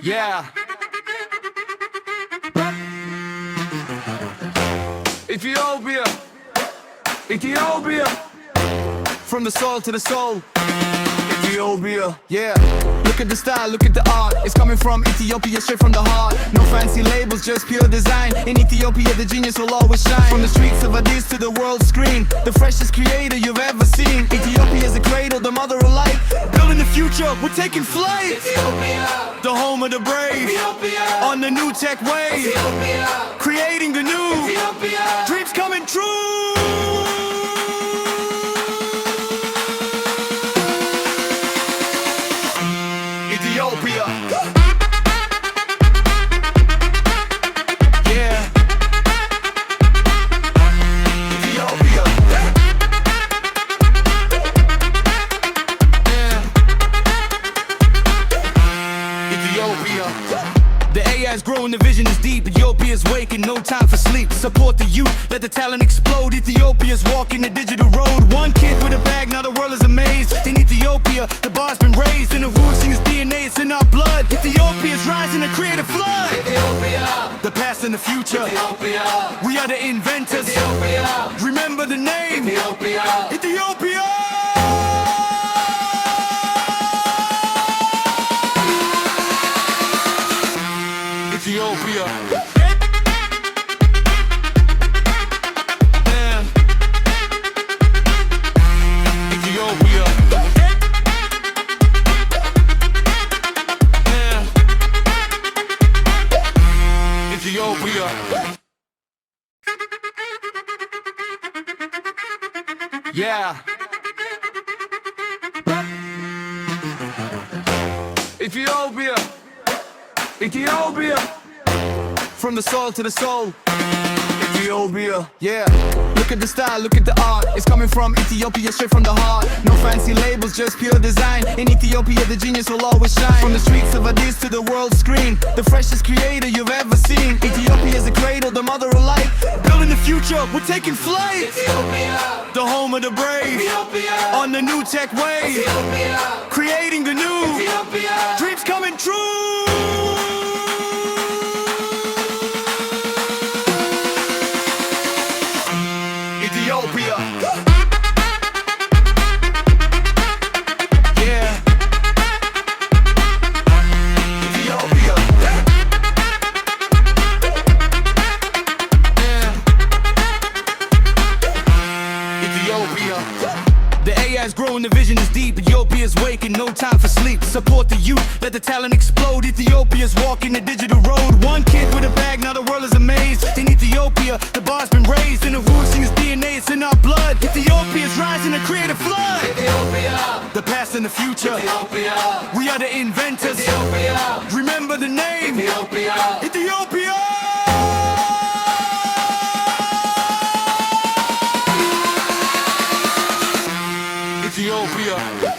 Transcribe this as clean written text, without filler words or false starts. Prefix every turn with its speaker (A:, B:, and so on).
A: Yeah. Ethiopia, Ethiopia, from the soul to the soul. Ethiopia, yeah. Look at the style, look at the art. It's coming from Ethiopia, straight from the heart. No fancy labels, just pure design. In Ethiopia, the genius will always shine. From the streets of Addis to the world screen, the freshest creator you've ever seen. Ethiopia is the cradle, the mother of life. Building the future, we're taking flight.
B: Ethiopia,
A: the home of the brave.
B: Ethiopia,
A: on the new tech wave.
B: Ethiopia,
A: creating the new.
B: Ethiopia,
A: Dreams coming true. Ethiopia. Yeah. Ethiopia. Yeah. Ethiopia. The AI is growing, the vision is deep. Ethiopia's waking, no time for sleep. Support the youth, let the talent explode. Ethiopia's walking the digital road. One kid with a bag, now the world is amazed. In Ethiopia, the bar's been raised. In the roots, singers DNA, it's in our blood. Ethiopia's rising to create a flood.
B: Ethiopia,
A: The past and the future,
B: Ethiopia,
A: we are the inventors.
B: Ethiopia,
A: Remember the name,
B: Ethiopia,
A: Ethiopia. Ethiopia. Yeah. Ethiopia. Yeah. Ethiopia. Yeah. Ethiopia. Ethiopia, from the soul to the soul. Ethiopia, yeah. Look at the style, look at the art. It's coming from Ethiopia, straight from the heart. No fancy labels, just pure design. In Ethiopia, the genius will always shine. From the streets of Addis to the world screen, the freshest creator you've ever seen. Ethiopia is the cradle, the mother of life. Building the future, we're taking flight.
B: Ethiopia,
A: The home of the brave.
B: Ethiopia,
A: on the new tech wave.
B: Ethiopia,
A: Creating the new.
B: Ethiopia,
A: Dreams coming true. Ethiopia. Yeah. Ethiopia. Yeah. Ethiopia. The AI is growing, the vision is deep. Ethiopia's waking, no time for sleep. Support the youth, let the talent explode. Ethiopia's walking the digital road. One kid with a bag, now the world is amazed. In Ethiopia, the bar's been raised. In the roots, singers DNA, it's in our blood. Ethiopia's rising to create a flood.
B: Ethiopia,
A: The past and the future,
B: Ethiopia,
A: we are the inventors.
B: Ethiopia,
A: Remember the name,
B: Ethiopia,
A: Ethiopia. Ethiopia.